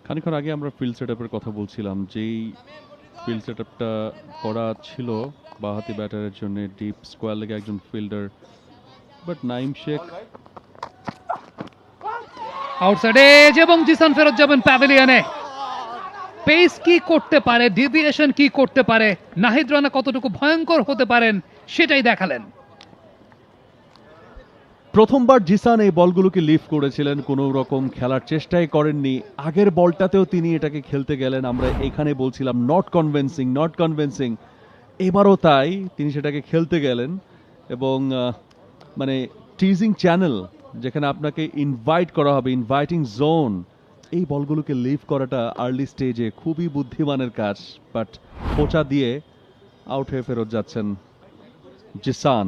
খানিকক্ষণ আগে আমরা ফিল্ড সেটআপের কথা বলছিলাম, যেই ফিল্ড সেটআপটা করা ছিল বাঁহাতি ব্যাটারের জন্য, ডিপ স্কোয়ার লেগে একজন fielder, but Naim Sheikh outside age এবং জিসান ফেরত যাবেন প্যাভিলিয়নে। পেস কি করতে পারে, ডেভিয়েশন কি করতে পারে, নাহিদ রানা কতটুকু ভয়ঙ্কর হতে পারেন সেটাই দেখালেন। প্রথমবার জিসান এই বলগুলোকে লিফট করেছিলেন, কোনো রকম খেলার চেষ্টাই করেননি। আগের বলটাতেও তিনি এটাকে খেলতে গেলেন, আমরা এখানে বলছিলাম নট কনভিন্সিং। এবারও তাই, তিনি সেটাকে খেলতে গেলেন এবং মানে টিজিং চ্যানেল, যেখানে আপনাকে ইনভাইট করা হবে, ইনভাইটিং জোন, এই বলগুলোকে লিভ করাটা আর্লি স্টেজে খুবই বুদ্ধিমানের কাজ। বাট খোঁচা দিয়ে আউট হয়ে ফেরত যাচ্ছেন জিসান।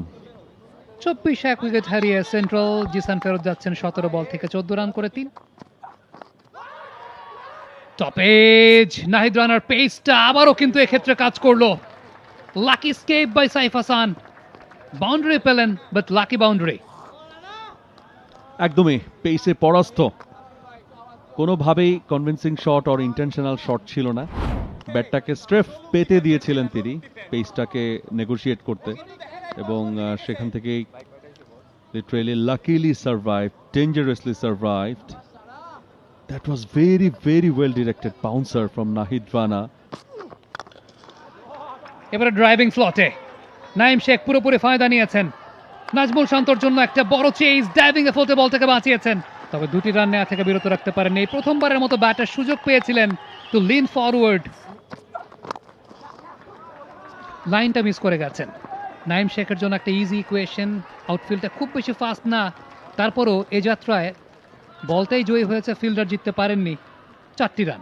24 উইকেট হারিয়ে সেন্ট্রাল। জিসান ফেরত যাচ্ছেন 17 বল থেকে 14 রান করে 3। টপেজ নাহিদ রানার পেসটা আবারও কিন্তু এক্ষেত্রে কাজ করলো। Lucky escape by Saif Hassan, boundary পেলেন বাট লাকি বাউন্ডারি। একদমই পেসে পরাস্ত, কোনোভাবেই convincing shot or intentional shot ছিল না। ব্যাটটাকে স্ট্রেফ পেতে দিয়েছিলেন তিনি পেসটাকে নেগোশিয়েট করতে। এবং সেখান থেকেই literally luckily survived, dangerously survived. That was very, very well directed bouncer from Nahid Rana. এবারে ড্রাইভিং স্লটে নাইম শেখ পুরোপুরি ফায়দা নিয়েছেন। নাজমুল শান্তর জন্য একটা বড় চেজ, ড্রাইভিং এ ফলতে বলটাকে বাঁচিয়েছেন, তবে দুটি রান নেওয়া থেকে বিরত রাখতে পারেননি। এই প্রথমবারের মতো ব্যাটার সুযোগ পেয়েছিলেন টু লিন ফরওয়ার্ড, লাইনটা মিস করে গেছেন। নাইম শেখের জন্য একটা ইজি ইকুয়েশন, আউটফিল্ডটা খুব বেশি ফাস্ট না, তারপরও এ যাত্রায় বলটাই জয়ী হয়েছে, ফিল্ডার জিততে পারেননি। 4টি রান।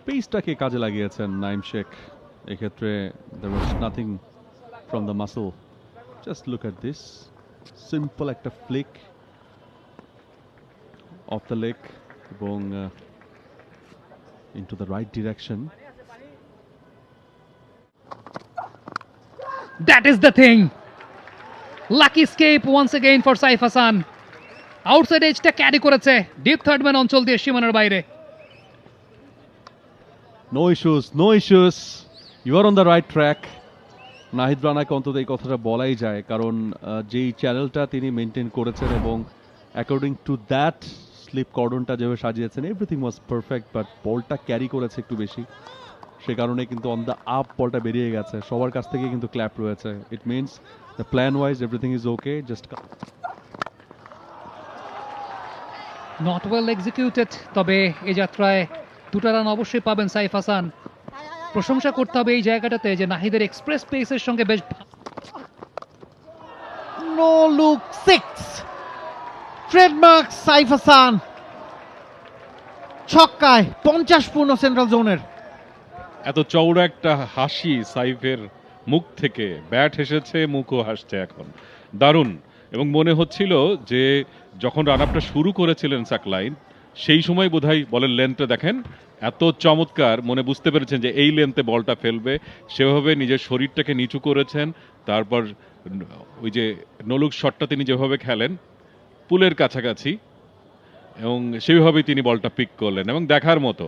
পেসটাকে কাজে লাগিয়েছেন নাইম শেখ এক্ষেত্রে। there was nothing from the muscle. Just look at this simple একটা flick off the leg এবং into the right direction. That is the thing. Lucky escape once again for Saif Hasan. Outside এজটা carry করেছে, deep third man অঞ্চল দিয়ে সীমানার বাইরে। No issues, no issues. You are on the right track. Nahid রানাকে অন্তত এই কথাটা বলাই যায়, কারণ যেই চ্যানেলটা তিনি মেনটেন করেছেন এবং অ্যাকর্ডিং টু দ্যাট স্লিপ কর্ডনটা যেভাবে সাজিয়েছেন, এভরিথিং ওয়াজ পারফেক্ট, বাট বলটা ক্যারি করেছে একটু বেশি, সে কারণে কিন্তু অন দ্য আপ বলটা বেরিয়ে গেছে। সবার কাছ থেকে কিন্তু ক্ল্যাপ রয়েছে। It means the plan wise everything is okay, just not well executed, তবে এই যাত্রায় 2টা রান অবশ্যই পাবেন সাইফ হাসান। প্রশংসা করতে হবে এই জায়গাটাতে যে নাহিদের এক্সপ্রেস পেসের সঙ্গে বেশ no look 6, trademark Saif Hasan ছক্কায় 50 পূর্ণ সেন্ট্রাল জোনের। এত চওড়া একটা হাসি সাইফের মুখ থেকে, ব্যাট হেসেছে, মুখও হাসছে এখন, দারুণ। এবং মনে হচ্ছিল যে যখন রান আপটা শুরু করেছিলেন সাকলাইন, সেই সময় বোধহয় বলের লেন্থটা দেখেন এত চমৎকার, মনে বুঝতে পেরেছেন যে এই লেন্থে বলটা ফেলবে, সেভাবে নিজের শরীরটাকে নিচু করেছেন। তারপর ওই যে নলুক শটটা তিনি যেভাবে খেলেন পুলের কাছাকাছি, এবং সেইভাবেই তিনি বলটা পিক করলেন এবং দেখার মতো।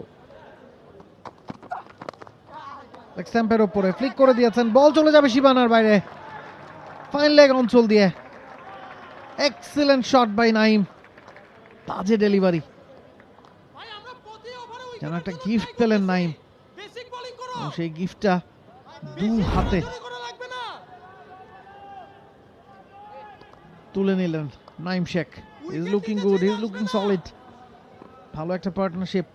স্ট্যাম্পের উপরে ফ্লিক করে দিয়েছেন, বল চলে যাবে সীমানার বাইরে, ফাইন লেগ অঞ্চল দিয়ে। এক্সিলেন্ট শট বাই নাইম, বাজে ডেলিভারি, যেন একটা গিফট পেলেন নাইম, এবং সেই গিফটটা 2 হাতে তুলে নিলেন Naim Sheikh. Is looking good, is looking solid, ভালো একটা পার্টনারশিপ।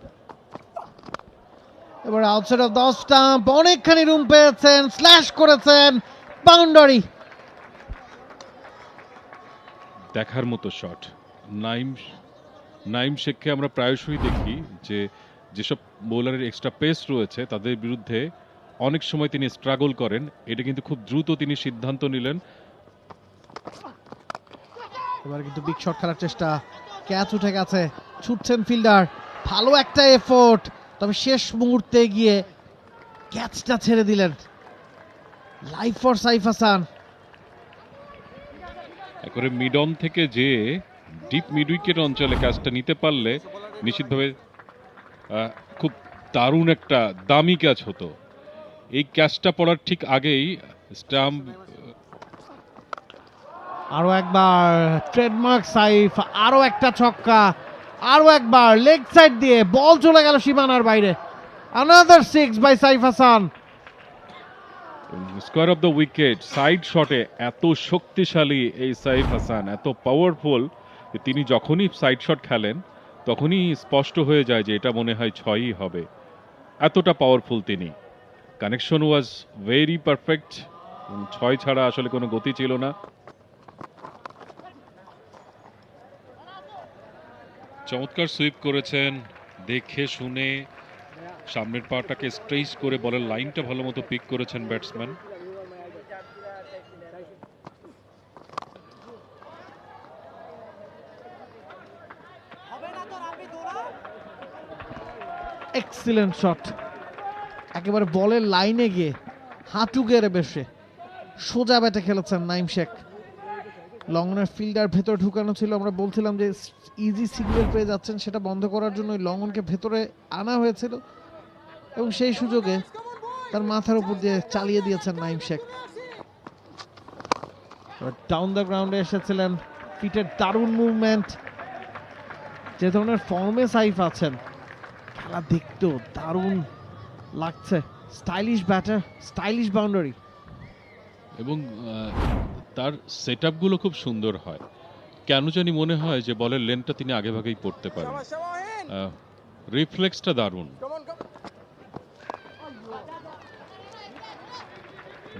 এবার আউটসাইড অফ দ্য স্টাম্প, অনেকখানি রুম পেয়েছেন, স্ল্যাশ করেছেন, বাউন্ডারি। দেখার মতো শট। নাইম শেখকে আমরা প্রায়শই দেখি যে যেসব বোলারের এক্সট্রা পেস রয়েছে তাদের বিরুদ্ধে অনেক সময় তিনি স্ট্রাগল করেন, এটা কিন্তু খুব দ্রুত তিনি সিদ্ধান্ত নিলেন। এবার কিন্তু বিগ শট খেলার চেষ্টা, ক্যাচ উঠে গেছে, ছুটছেন ফিল্ডার, ভালো একটা এফোর্ট, তবে শেষ মুহূর্তে গিয়ে ক্যাচটা ছেড়ে দিলেন। Life for Saif Hasan. একবারে মিড অন থেকে যে ডিপ মিড উইকেট অঞ্চলে ক্যাচটা নিতে পারলে নিশ্চিতভাবে খুব দারুণ একটা দামি ক্যাচ হতো। এই ক্যাচটা পড়ার ঠিক আগেই স্টাম্প, আরো একবার ট্রেডমার্ক সাইফ, আরো একটা ছক্কা, আরো একবার লেগ সাইড দিয়ে বল চলে গেল সীমানার বাইরে। Another 6 by Saif Hassan. Square of the wicket. Side শটে এত শক্তিশালী এই সাইফ হাসান, এত পাওয়ারফুল, তিনি যখনই সাইড শট খেলেন তখনই স্পষ্ট হয়ে যায় যে এটা মনে হয় 6ই হবে, এতটা পাওয়ারফুল তিনি। কানেকশন ওয়াজ ভেরি পারফেক্ট, 6 ছাড়া আসলে কোনো গতি ছিল না। চমৎকার সুইপ করেছেন, দেখে শুনে সামনের পাটাকে স্ট্রেচ করে বলের লাইনটা ভালো মতো পিক করেছেন ব্যাটসম্যান। এক্সিলেন্ট শট, একেবারে বলের লাইনে গিয়ে হাঁটু গেড়ে বসে সোজা ব্যাটে খেলেছেন নাইম শেখ। লঙ্গনের ফিল্ডার ভেতর ঢুকানো ছিল, আমরা বলছিলাম যে ইজি সিগন্যাল পেয়ে যাচ্ছেন, সেটা বন্ধ করার জন্য ওই লঙ্গনকে ভেতরে আনা হয়েছিল, এবং সেই সুযোগে তার মাথার উপর দিয়ে চালিয়ে দিয়েছেন নাইম শেখ। ডাউন দ্য গ্রাউন্ডে এসেছিলেন, ফিটের দারুণ মুভমেন্ট। যে ধরনের ফর্মে সাইফ আছেন, খেলা দেখতেও দারুণ লাগছে। Stylish batter, stylish boundary. এবং তার সেট গুলো খুব সুন্দর হয়। কেন জানি মনে হয় যে বলের লেন্থটা তিনি আগে ভাগেই পড়তে পারেন। রিফ্লেক্সটা দারুণ।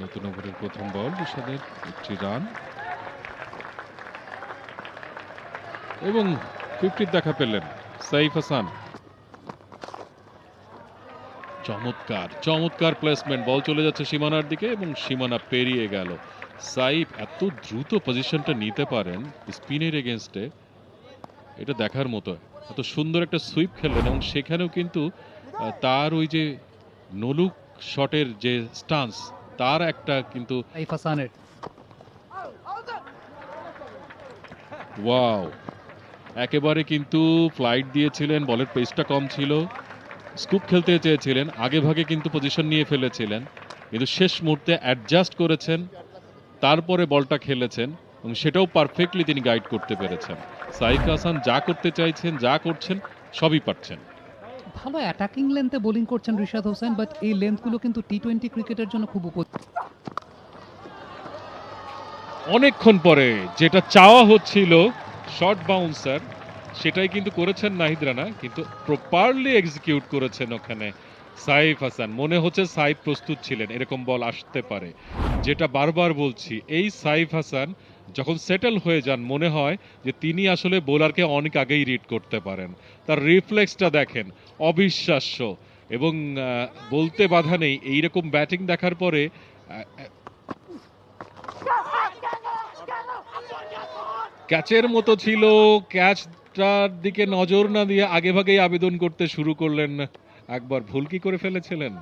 নতুন ওভারের প্রথম বল, ঋষাদের একটি রান এবং 50 দেখা পেলেন সাইফ হাসান। চমৎকার চমৎকার প্লেসমেন্ট, বল চলে যাচ্ছে সীমানার দিকে এবং সীমানা পেরিয়ে গেল। সাইফ এত দ্রুত পজিশনটা নিতে পারেন স্পিনের এগেনস্টে, এটা দেখার মতো। এত সুন্দর একটা সুইপ খেললেন এবং সেখানেও কিন্তু তার ওই যে নলুক শটের যে স্টান্স, তার একটা কিন্তু সাইফ হাসানের ওয়াও, একেবারে কিন্তু ফ্লাইট দিয়েছিলেন, বলের পেসটা কম ছিল, স্কুপ খেলতে চেয়েছিলেন, আগে ভাগে কিন্তু পজিশন নিয়ে ফেলেছিলেন, কিন্তু শেষ মুহূর্তে অ্যাডজাস্ট করেছেন, তারপরে বলটা খেলেছেন এবং সেটাও পারফেক্টলি তিনি গাইড করতে পেরেছেন। সাইফ হাসান যা করতে চাইছেন, যা করছেন, সবই পারছেন। ভালো অ্যাটাকিং লেন্থে বোলিং করছেন রিশাদ হোসেন, বাট এই লেন্থগুলো কিন্তু টি-20 ক্রিকেটের জন্য খুব অনেকক্ষণ পরে যেটা চাওয়া হচ্ছিল শর্ট বাউন্সার, সেটাই কিন্তু করেছেন নাহিদ রানা, কিন্তু প্রপারলি এক্সিকিউট করেছেন ওখানে সাইফ হাসান। মনে হচ্ছে সাইফ প্রস্তুত ছিলেন এরকম বল আসতে পারে। যেটা বারবার বলছি, এই সাইফ হাসান যখন সেটেল হয়ে যান মনে হয় যে তিনি আসলে বোলারকে অনেক আগেই রিড করতে পারেন। তার রিফ্লেক্সটা দেখেন, অবিশ্বাস্য। এবং বলতে বাধা নেই, এইরকম ব্যাটিং দেখার পরে ক্যাচের মতো ছিল, ক্যাচটার দিকে নজর না দিয়ে আগে ভাগেই আবেদন করতে শুরু করলেন। একবার ভুল কি করে ফেলেছিলেন।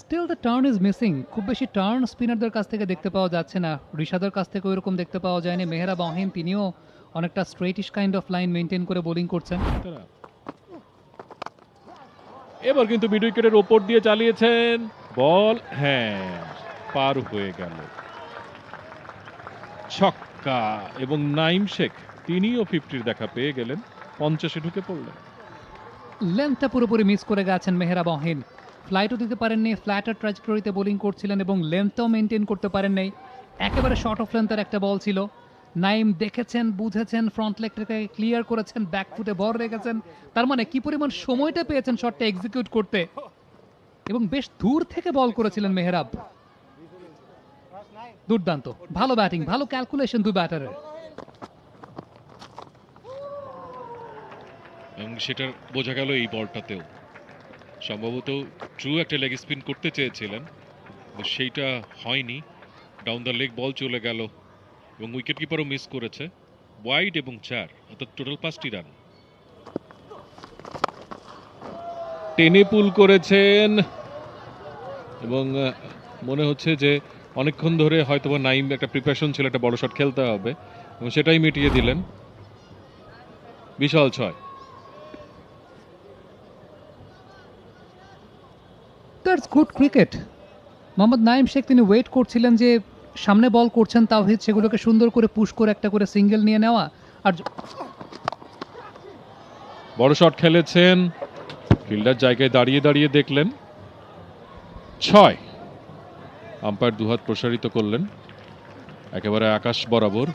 Still the turn is missing. খুব বেশি টার্ন স্পিনারদের কাছ থেকে দেখতে পাওয়া যাচ্ছে না, ঋষাদের কাছ থেকে ওইরকম দেখতে পাওয়া যায়নি। মেহরাব অহিন তিনিও অনেকটা স্ট্রেটিশ কাইন্ড অফ লাইন মেনটেন করে বোলিং করছেন। এবার কিন্তু মিড উইকেটের ওপর দিয়ে চালিয়েছেন বল, হ্যাঁ পার হয়ে গেল, ছক্কা। এবং নাইম শেখ তিনিও 50 দেখা পেয়ে গেলেন, 50-এ ঢুকে পড়লেন। লেন্থটা পুরোপুরি মিস করে গেছেন মেহরাব অহিন। ফ্লাইটও দিতে পারেননি, ফ্ল্যাটার ট্র্যাজেক্টরিতে বোলিং করছিলেন এবং লেন্থটাও মেনটেন করতে পারেন নাই। একেবারে শর্ট অফ লেন্থের একটা বল ছিল। নাইম দেখেছেন, বুঝেছেন, ফ্রন্ট লেগটাকে ক্লিয়ার করেছেন, ব্যাক ফুটে বল রেখেছেন। তার মানে কি পরিমাণ সময়টা পেয়েছেন শটটা এক্সিকিউট করতে, এবং বেশ দূর থেকে বল করেছিলেন মেহরাব। দুর্দান্ত, ভালো ব্যাটিং, ভালো ক্যালকুলেশন দু ব্যাটারের। এবং সেটা বোঝা গেল এই বলটাতেও। সম্ভবত ট্রু একটা লেগ স্পিন করতে চেয়েছিলেন, সেইটা হয়নি। ডাউন দ্য লেগ বল চলে গেল এবং উইকেট কিপারও মিস করেছে। ওয়াইড এবং 4, অর্থাৎ টোটাল 5টি রান। টেনে পুল করেছেন এবং মনে হচ্ছে যে অনেকক্ষণ ধরে হয়তোবা নাইম একটা প্রিপারেশন ছিল, একটা বড় শট খেলতে হবে এবং সেটাই মিটিয়ে দিলেন। বিশাল 6। That's good cricket. Mohammad Naim Sheikh তিনি ওয়েট করছিলেন যে সামনে বল করছেন তাওহিদ, সেগুলোকে সুন্দর করে পুশ করে একটা করে সিঙ্গেল নিয়ে নেওয়া। আর বড় শট খেলেছেন, ফিল্ডার জায়গায় দাঁড়িয়ে দাঁড়িয়ে দেখলেন 6। আম্পায়ার দুহাত প্রসারিত করলেন একেবারে আকাশ বরাবর।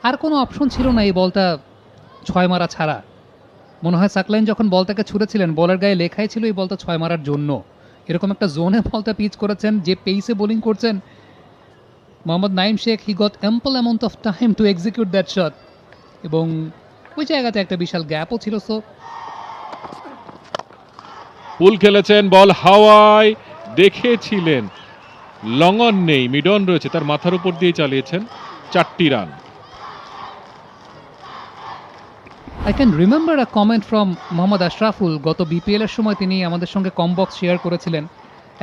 আর কোনো অপশন ছিল না এই বলটা 6 মারা ছাড়া। মনে হয় সাকলাইন যখন বলটাকে ছুঁড়েছিলেন, বলের গায়ে লেখাই ছিল এই বলটা 6 মারার জন্য। এরকম একটা জোনে বলটা পিচ করেছেন, যে পেসে বোলিং করছেন Mohammad Naim Sheikh, he got ample amount of time to execute that shot. এবং ওই জায়গাতে একটা বিশাল গ্যাপও ছিল। সো পুল খেলেছেন, বল হাওয়ায়, দেখেছিলেন লং অন নেই, মিড অন রয়েছে, তার মাথার উপর দিয়ে চালিয়েছেন, 4টি run. I can remember a comment from Mohammad Ashraful. গত বিপিএল এর সময় তিনি আমাদের সঙ্গে কমবক্স শেয়ার করেছিলেন।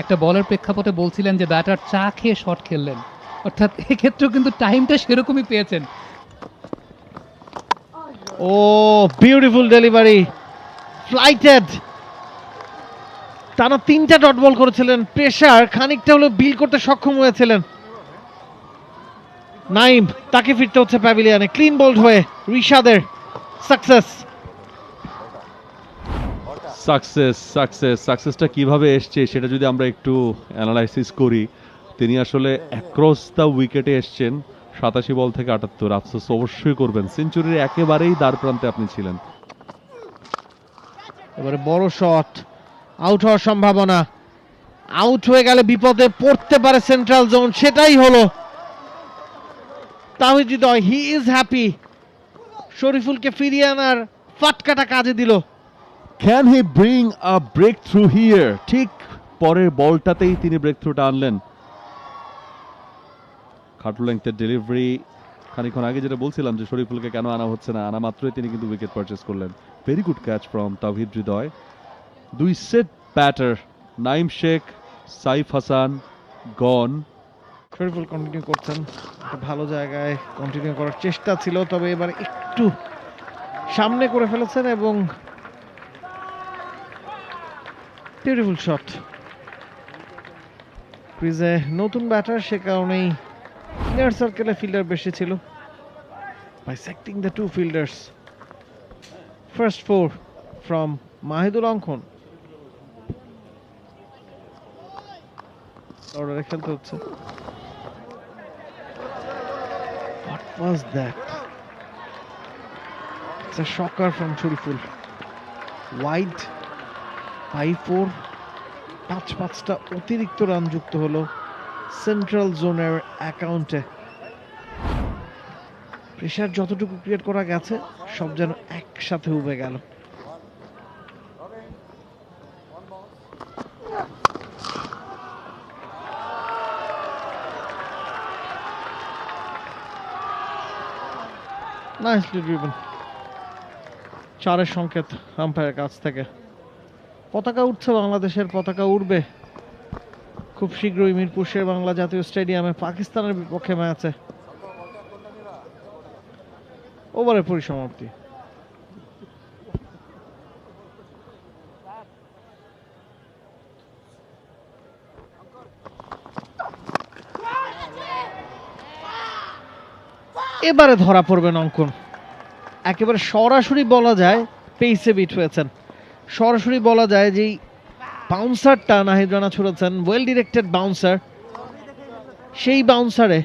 একটা বলের প্রেক্ষাপটে বলছিলেন যে ব্যাটার চা খেয়ে শট খেললেন, অর্থাৎ এক্ষেত্রেও কিন্তু টাইমটা সেরকমই পেয়েছেন। ও বিউটিফুল ডেলিভারি, ফ্লাইটেড টানা 3টা ডট বল করেছিলেন, প্রেসার খানিকটা হলেও বিল করতে সক্ষম হয়েছিলেন। নাইম, তাকে ফিরতে হচ্ছে প্যাভিলিয়নে, ক্লিন বোল্ড হয়ে রিশাদের সাকসেসটা কিভাবে এসছে সেটা যদি আমরা একটু অ্যানালাইসিস করি, তিনি আসলে অ্যাক্রস দ্য উইকেটে এসছেন 87 বল থেকে 78। আফসোস অবশ্যই করবেন, সেঞ্চুরির একেবারেই দ্বার প্রান্তে আপনি ছিলেন। এবারে বড় শট, আউট হওয়ার সম্ভাবনা, আউট হয়ে গেলে বিপদে পড়তে পারে সেন্ট্রাল জোন, সেটাই হলো। তাহিদ হৃদয়, হি ইজ হ্যাপি, শরীফুলকে ফিরিয়ে আনার ফাটকাটা কাজে দিল। Can he bring a breakthrough here? ঠিক পরের বলটাতেই তিনি ব্রেক থ্রুটা আনলেন। খাটু লেংথের ডেলিভারি, খানিকক্ষণ আগে যেটা বলছিলাম যে শরীফুলকে কেন আনা হচ্ছে না, আনা মাত্রই তিনি কিন্তু উইকেট পারচেস করলেন। Very good catch from Towhid Hridoy. 2 set batter, Naim Sheikh, Saif Hasan gone. Shariful continue করছেন, একটা ভালো জায়গায় কন্টিনিউ করার চেষ্টা ছিল, তবে এবার একটু সামনে করে ফেলেছেন এবং বিউটিফুল শট। ক্রিজে নতুন ব্যাটার, সে কারণেই ইনার সার্কেলে ফিল্ডার বেশি ছিল। Bisecting the two fielders, first 4 from Mahidul Ankon. অর্ডারে খেলতে হচ্ছে। What was that? It's a shocker from Shuriful. Wide 5-4, 5-5টা অতিরিক্ত রান যুক্ত হলো সেন্ট্রাল জোনের অ্যাকাউন্টে। প্রেশার যতটুকু ক্রিয়েট করা গেছে সব যেন একসাথে উবে গেল। নাইসলি ড্রিভেন, 4-এর সংকেত আম্পায়ারের কাছ থেকে। পতাকা উঠছে, বাংলাদেশের পতাকা উড়বে খুব শীঘ্রই মিরপুর শের বাংলা জাতীয় স্টেডিয়ামে পাকিস্তানের বিপক্ষে ম্যাচে। ওভারের পরিসমাপ্তি। এবারে ধরা পড়বেন অঙ্কন, একেবারে সরাসরি বলা যায় পেইসে বিট হয়েছেন। সরাসরি বলা যায় যে বাউন্সারটা নাহিদ রানা ছুড়েছেন, ওয়েল ডিরেক্টেড বাউন্সার, সেই বাউন্সারে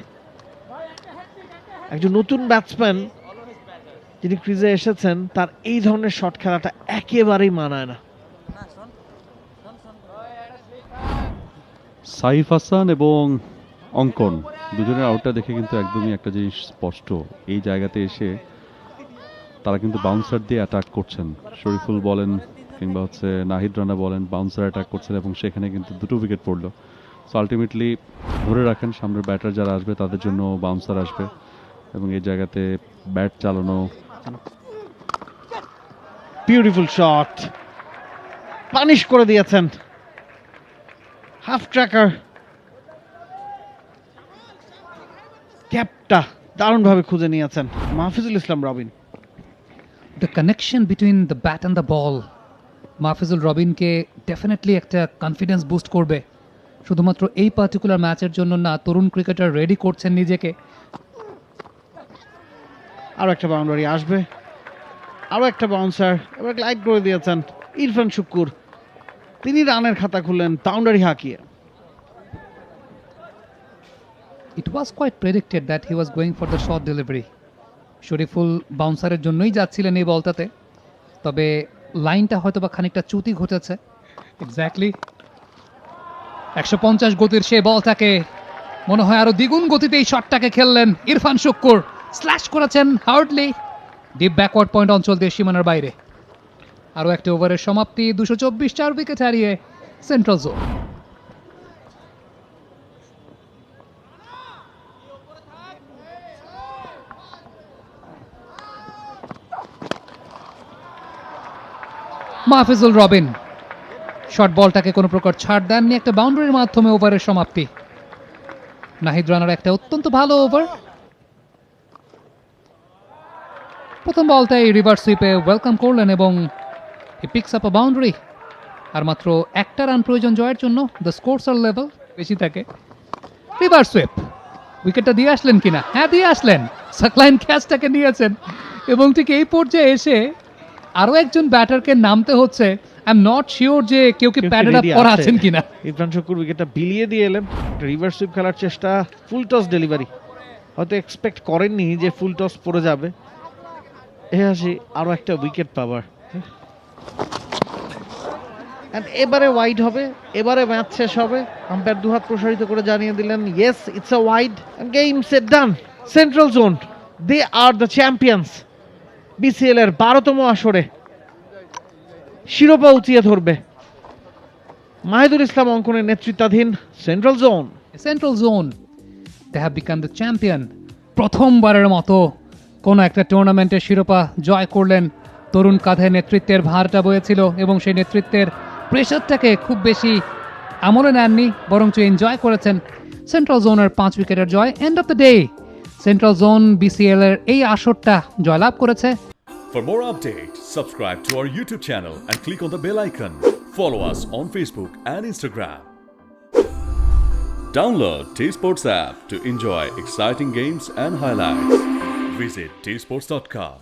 একজন নতুন ব্যাটসম্যান যিনি ক্রিজে এসেছেন তার এই ধরনের শট খেলাটা একেবারেই মানায় না। সাইফ হাসান এবং অঙ্কন দুজনের আউটটা দেখে কিন্তু একদমই একটা জিনিস স্পষ্ট, এই জায়গাতে এসে তারা কিন্তু বাউন্সার দিয়ে অ্যাটাক করছেন। শরীফুল বলেন কিংবা হচ্ছে নাহিদ রানা বলেন, বাউন্সার অ্যাটাক করছেন এবং সেখানে কিন্তু 2টো উইকেট পড়লো। সো আলটিমেটলি ধরে রাখেন সামনের ব্যাটার যারা আসবে তাদের জন্য বাউন্সার আসবে এবং এই জায়গাতে ব্যাট চালানো। বিউটিফুল শট, পানিশ করে দিয়েছেন। হাফ ট্র্যাকার, ক্যাপটা দারুণভাবে খুঁজে নিয়েছেন Mahfizul Islam Robin. The connection between the bat and the ball Mahfizul রবিনকে ডেফিনেটলি একটা কনফিডেন্স বুস্ট করবে। শুধুমাত্র এই পার্টিকুলার ম্যাচের জন্য না, তরুণ ক্রিকেটার রেডি করছেন নিজেকে। আরো একটা বাউন্ডারি আসবে, আরো একটা বাউন্সার, এবার গ্লাইড করে দিয়েছেন ইরফান শুক্কুর, তিনি রানের খাতা খুললেন boundary হাঁকিয়ে। It was quite predicted that he was going for the short delivery. Shoriful বাউন্সারের জন্যই যাচ্ছিলেন এই বলটাতে, তবে লাইনটা হয়তো বা খানিকটা চ্যুতি ঘটেছে। এক্স্যাক্টলি 150 গতির সেই বলটাকে মনে হয় আরো দ্বিগুণ গতিতে এই শটটাকে খেললেন ইরফান শুক্কুর। স্ল্যাশ করেছেন হার্ডলি ডিপ ব্যাকওয়ার্ড পয়েন্ট অঞ্চল দিয়ে সীমানার বাইরে। আরও একটা ওভারের সমাপ্তি, 224, 4 উইকেট হারিয়ে central zone. Mahfizul Robin short বলটাকে কোনো প্রকার ছাড় দেননি, একটা বাউন্ডারির মাধ্যমে ওভারের সমাপ্তি। নাহিদ রানার একটা অত্যন্ত ভালো ওভার। প্রথম বলটাই রিভার্স সুইপে ওয়েলকাম করলেন এবং হি পিকস আপ আ বাউন্ডারি। আর মাত্র একটা রান প্রয়োজন জয়ের জন্য। দ্য স্কোরস আর লেভেল বেশি থাকে। রিভার্স সুইপ, উইকেটটা দিয়ে আসলেন কিনা? হ্যাঁ, দিয়ে আসলেন। সাকলাইন ক্যাচটাকে নিয়েছেন এবং ঠিক এই পর্যায়ে এসে আরও একজন ব্যাটারকে নামতে হচ্ছে। আই এম নট শিওর যে কেউ কি প্যাডেড আপ করা আছেন কিনা। ইরফান শুকুর উইকেটটা বিলিয়ে দিয়ে এলেন। রিভার্স সুইপ খেলার চেষ্টা, ফুল টস ডেলিভারি। হয়তো এক্সপেক্ট করেননি যে ফুল টস পড়ে যাবে। এ আসি আরও একটা উইকেট পাবার। এবারে ওয়াইড হবে, এবারে ম্যাচ শেষ হবে। আম্পায়ার দুহাত প্রসারিত করে জানিয়ে দিলেন yes it's a wide. Game set done. Central zone, they are the champions. BCL এর 12তম আসরে শিরোপা উঁচিয়ে ধরবে মাহিদুল ইসলাম অঙ্কনের নেতৃত্বাধীন central zone. Central zone, they have become the champion. প্রথমবারের মতো কোনো একটা টুর্নামেন্টের শিরোপা জয় করলেন। তরুণ কাঁধে নেতৃত্বের ভারটা বয়েছিল এবং সেই নেতৃত্বের প্রেশারটাকে খুব বেশি আমলে নেননি, বরঞ্চ এনজয় করেছেন। সেন্ট্রাল জোনের 5 উইকেটের জয়। End of the day central zone BCL এর এই আসরটা জয়লাভ করেছে। For more updates, subscribe to our YouTube channel and click on the bell icon. Follow us on Facebook and Instagram. Download T-Sports app to enjoy exciting games and highlights. Visit tsports.com.